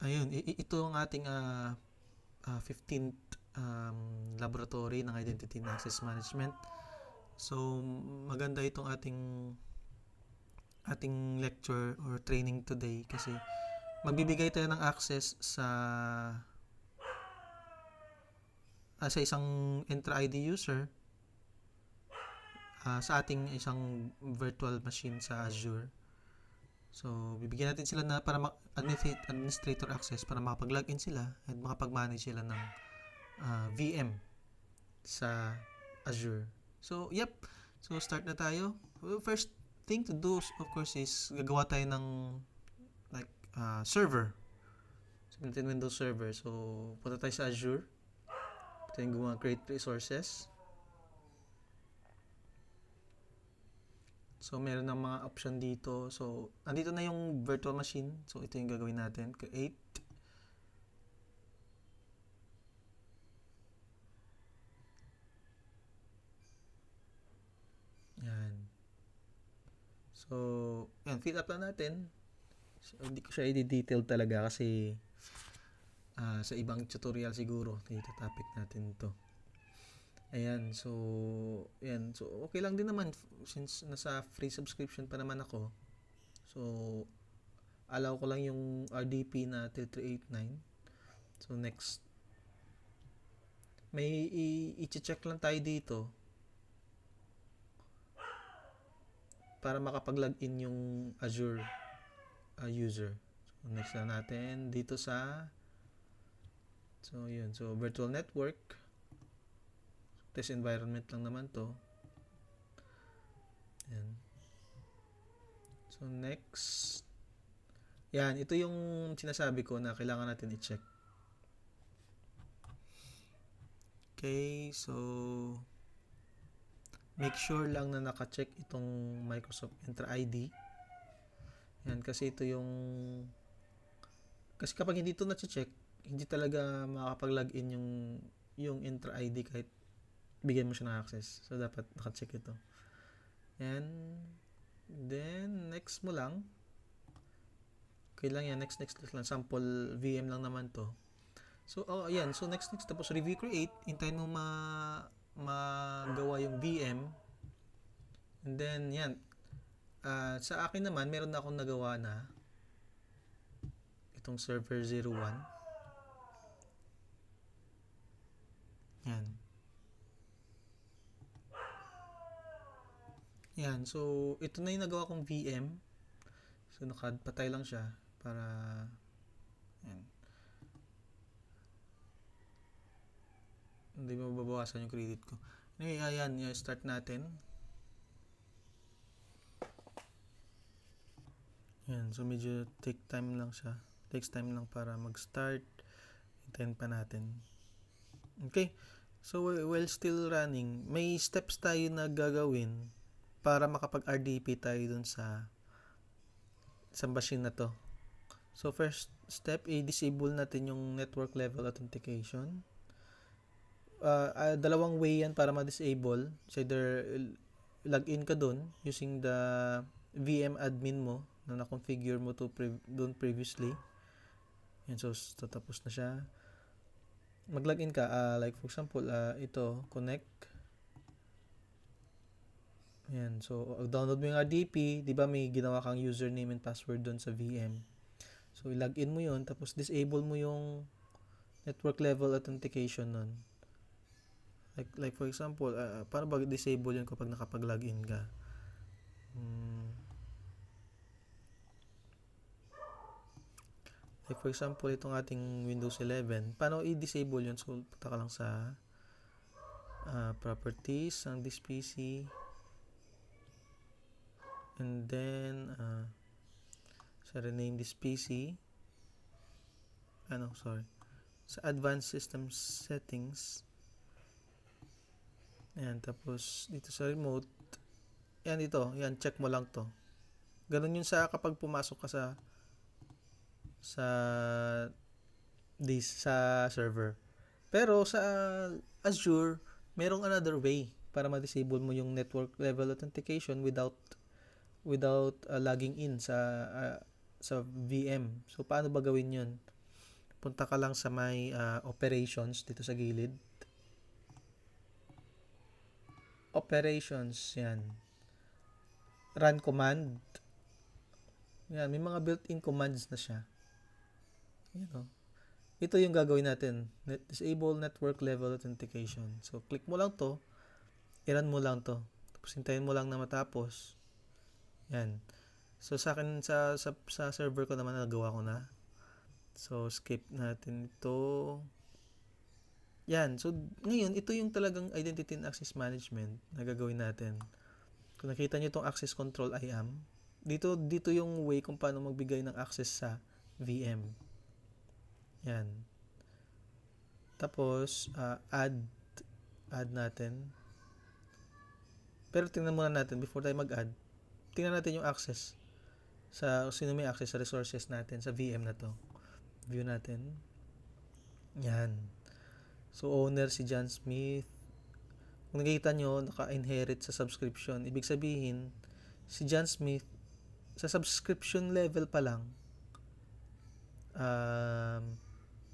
Ayun, ito ang ating 15th laboratory ng Identity and Access Management. So, maganda itong ating lecture or training today kasi magbibigay tayo ng access sa isang Entra ID user sa ating isang virtual machine sa Azure. So, bibigyan natin sila na para administrator access para makapag-login sila at makapag-manage sila ng VM sa Azure. So, yep. So, start na tayo. First thing to do, of course, is gagawa tayo ng server. So, natin Windows Server. So, punta tayo sa Azure. Ito yung gumawa create resources. So, meron ng mga option dito. So, andito na yung virtual machine. So, ito yung gagawin natin. Create. Yan. So, yan. Fill up lang natin. So, hindi ko siya i-detail talaga kasi sa ibang tutorial siguro. Dito topic natin to. Ayan, so okay lang din naman since nasa free subscription pa naman ako. So, allow ko lang yung RDP na till 389. So, next. May i-check lang tayo dito para makapag-login yung Azure user. So, next na natin dito sa yun. So, virtual network. Test environment lang naman to. Yan. So, next. Yan, ito yung sinasabi ko na kailangan natin i-check. Okay, so make sure lang na naka-check itong Microsoft Entra ID. Yan, kasi ito kasi kapag hindi ito na-check, hindi talaga makakapag-login yung Entra ID kahit bigyan mo siya ng access. So, dapat naka-check ito. And then, next mo lang. Okay lang yan. Next lang. Sample VM lang naman to. So, ayan. So, next. Tapos, review create. Hintayin mo magawa yung VM. And then, yan. Sa akin naman, meron na akong nagawa na itong server 01. Yan. Yan. So, ito na yung nagawa kong VM. So, nakapatay lang siya para yan. Hindi mababawasan yung credit ko. Anyway, ayan. Start natin. Yan. So, medyo takes time lang para mag-start. Hintayin pa natin. Okay. So, while still running, may steps tayo na gagawin para makapag-RDP tayo dun sa machine na to. So, first step, i-disable natin yung network level authentication. Dalawang way yan para ma-disable. So, either login ka dun using the VM admin mo na na-configure mo to dun previously. Yan, so tatapos na siya. Mag-login ka, like for example, ito, connect. Yan, so download mo yung RDP, di ba may ginawa kang username and password doon sa VM. So, i-login mo yun, tapos disable mo yung network level authentication nun. Like for example, paano ba disable yun kapag nakapag-login ka? Like for example, itong ating Windows 11, paano i-disable yun? So, punta ka lang sa properties ng this PC. And then, sa rename this PC. Sa advanced system settings. Ayan, tapos dito sa remote. Yan dito, yan, check mo lang to. Ganun yun sa kapag pumasok ka sa server. Pero sa Azure, merong another way para ma-disable mo yung network level authentication without logging in sa VM. So, paano ba gawin yun? punta ka lang sa may operations dito sa gilid. Operations, yan. Run command. Yan, may mga built-in commands na siya. Yan o. Ito yung gagawin natin. Disable network level authentication. So, click mo lang to. I-run mo lang to. Tapos, hintayin mo lang na matapos. Yan. So, sa akin, sa server ko naman, nagawa ko na. So, skip natin ito. Yan. So, ngayon, ito yung talagang identity and access management na gagawin natin. Kung nakita nyo itong access control IAM, dito yung way kung paano magbigay ng access sa VM. Yan. Tapos, add natin. Pero tingnan muna natin, before tayo mag-add, tingnan natin yung access sa sino may access sa resources natin sa VM na to. View natin. Yan. So, owner si John Smith. Kung nakikita nyo, naka-inherit sa subscription. Ibig sabihin, si John Smith, sa subscription level pa lang,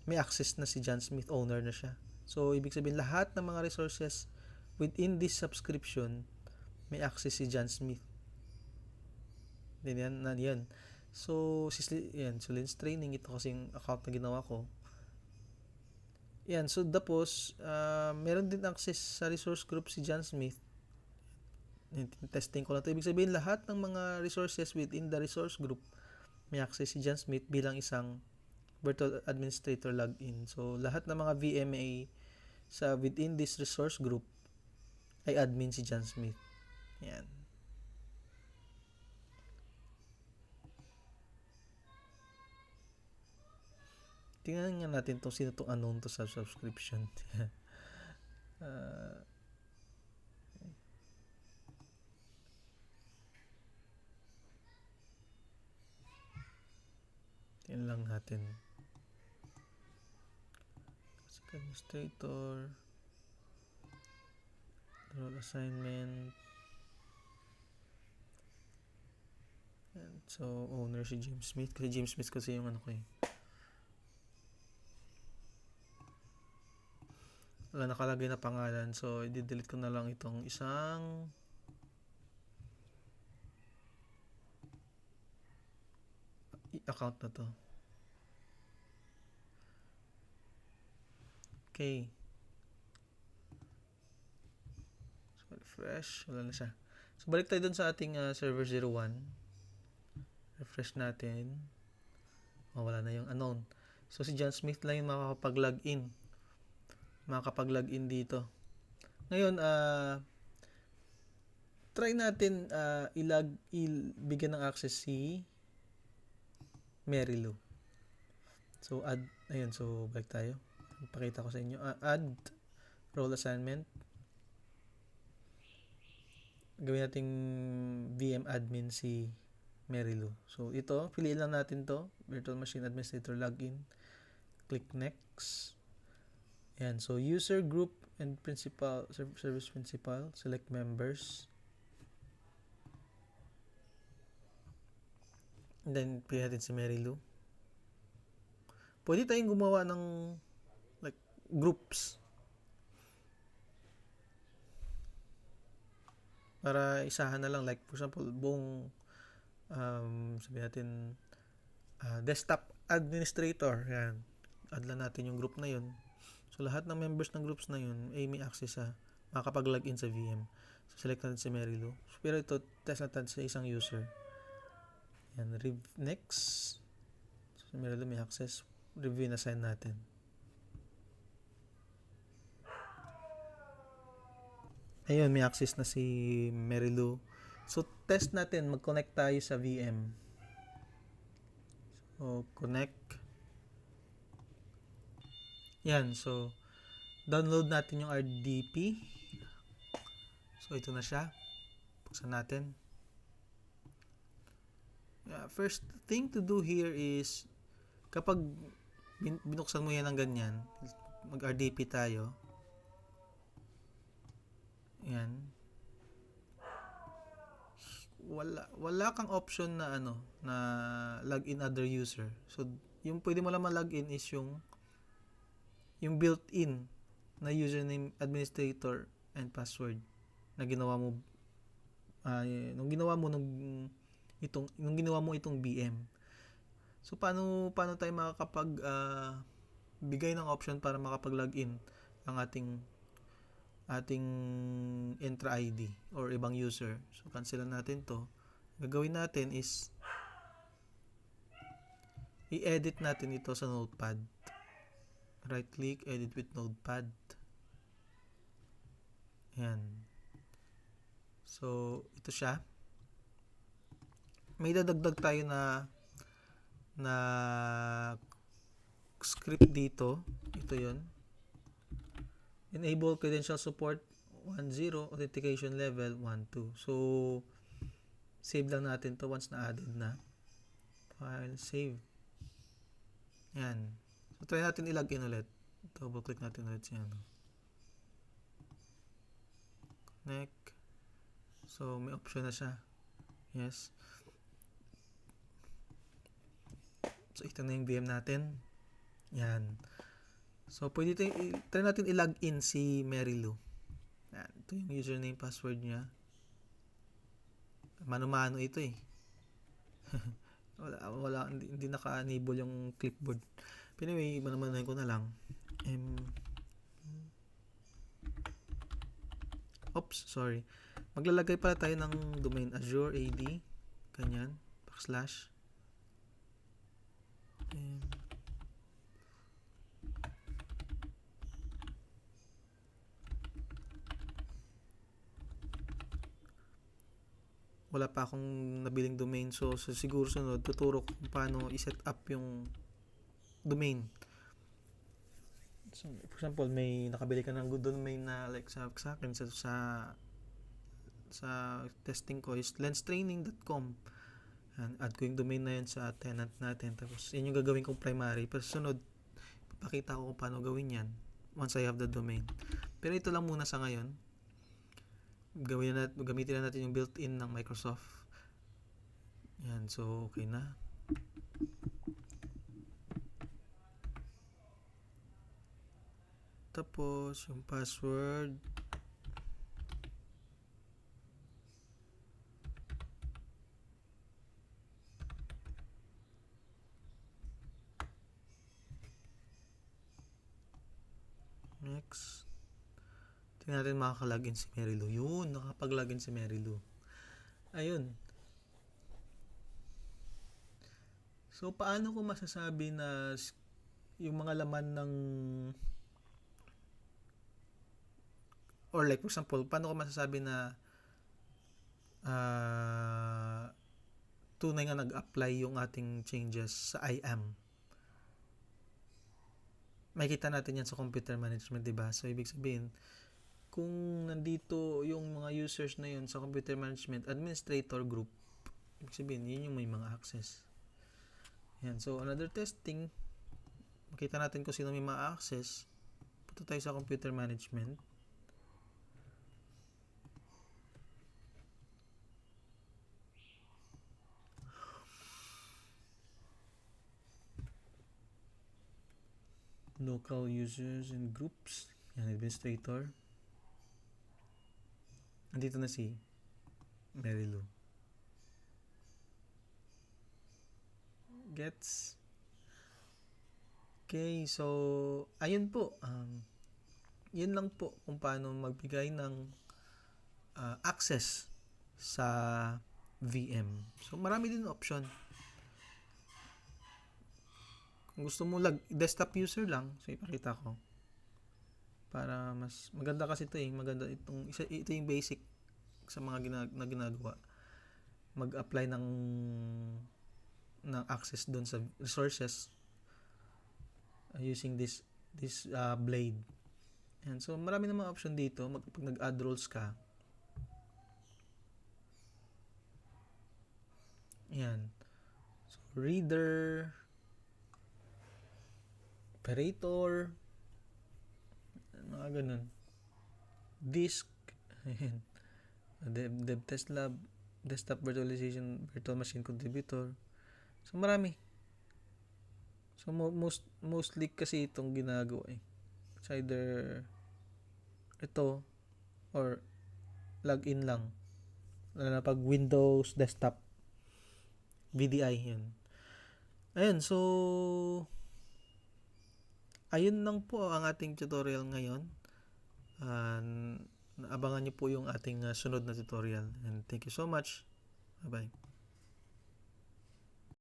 may access na si John Smith, owner na siya. So, ibig sabihin, lahat ng mga resources within this subscription, may access si John Smith. Yan. So, yan. So, Lens Training, ito kasing account na ginawa ko. Yan. So, tapos, meron din access sa resource group si John Smith. Testing ko lang ito. Ibig sabihin, lahat ng mga resources within the resource group, may access si John Smith bilang isang virtual administrator login. So, lahat ng mga VMA sa within this resource group ay admin si John Smith. Yan. Tingnan nga natin itong sino itong unknown to subscription. Tingnan lang natin. Administrator, role assignment. Yan. So, owner si James Smith. Kasi James Smith kasi yung ano ko eh. Wala nakalagay na pangalan. So, i-delete ko na lang itong isang account na to. Okay. So, refresh. Wala na siya. So, balik tayo dun sa ating server 01. Refresh natin. Wala na yung unknown. So, si John Smith lang yung makakapag-login. Makakapag-login dito. Ngayon, try natin bigyan ng access si Mary Lou. So, add. Ayun. So, balik tayo. Pakita ko sa inyo. Add role assignment. Gawin nating VM admin si Mary Lou. So, ito, piliin lang natin to. Virtual Machine Administrator Login. Click Next. Yan. So, User Group and Principal, Service Principal. Select Members. And then, piliin natin si Mary Lou. Pwede tayong gumawa ng groups. Para isahan na lang. Like, for example, buong sabihin natin desktop administrator. Yan. Add lang natin yung group na yun. So, lahat ng members ng groups na yun ay may access sa makakapag-login sa VM. So, select natin si Mary Lou. Pero ito, test natin sa isang user. Yan. Next. So, si Mary Lou may access. Review and assign natin. Ayun, may access na si Mary Lou. So, test natin. Mag-connect tayo sa VM. So, connect. Yan. So, download natin yung RDP. So, ito na siya. Buksan natin. First thing to do here is, kapag binuksan mo yan ng ganyan, mag-RDP tayo. Yan. Wala kang option na na login other user. So, yung pwede mo lang ma-login is yung built-in na username, administrator, and password na ginawa mo nung ginawa mo itong BM. So paano tayo makakapag bigay ng option para makapag-login ang ating Entra ID or ibang user. So cancelan natin to. Gagawin natin is i-edit natin ito sa Notepad. Right click, edit with Notepad. Ayan. So ito siya. May dadagdag tayo na script dito. Ito 'yon. Enable credential support 1.0, authentication level 1.2. So save lang natin to once na added na. File, save. Yan. So try natin i-login ulit. Double click natin ulit siya. Connect. So may option na siya. Yes. So ito na yung VM natin. Yan. So pwede try natin i-login si Mary Lou. Yan. Ito yung username, password niya. Mano-mano ito eh. Hindi naka-enable yung clipboard. But anyway, mano-manohin ko na lang. Oops, sorry. Maglalagay pala tayo ng domain Azure AD. Ganyan. // wala pa akong nabiling domain, so siguro sunod tuturo ko kung paano i-set up yung domain. So for example, may nakabili ka ng good domain na like sa akin sa testing ko is lenstraining.com. Add ko yung domain na yun sa tenant natin, tapos yun yung gagawin kong primary. Pero sunod papakita ko kung paano gawin yan once I have the domain. Pero ito lang muna sa ngayon. Gamitin na natin yung built-in ng Microsoft. Yan, so okay na. Tapos yung password. Next. Tingnan natin makakalagin si Mary Lou. Yun, nakapag-login si Mary Lou. Ayun. So, paano ko masasabi na yung mga laman ng or like for example, paano ko masasabi na tunay nga nag-apply yung ating changes sa IAM? Makikita natin yan sa computer management, diba? So, ibig sabihin, kung nandito yung mga users na yun sa computer management administrator group, ibig sabihin, yun yung may mga access. Yan. So, another testing, makita natin kung sino may mga access. Punta tayo sa computer management. Local users and groups. Yan, administrator. Andito na si Mary Lou. Gets. Okay, so ayun po. Yun lang po kung paano magbigay ng access sa VM. So marami din option. Kung gusto mo desktop user lang, so ipakita ko. Para mas maganda kasi ito eh. Maganda ito yung basic sa mga ginagawa. Mag-apply ng access doon sa resources using this blade. And so marami namang option dito pag nag-add roles ka. Yan. So reader, operator, mga ganun. Disk, ayan. Dev test lab, desktop virtualization, virtual machine contributor. So marami. So mostly kasi itong ginagawa eh. It's either ito or login lang. Lalo na pag Windows desktop VDI yun. Ayun, so ayun lang po ang ating tutorial ngayon. Abangan niyo po yung ating sunod na tutorial. And thank you so much. Bye-bye.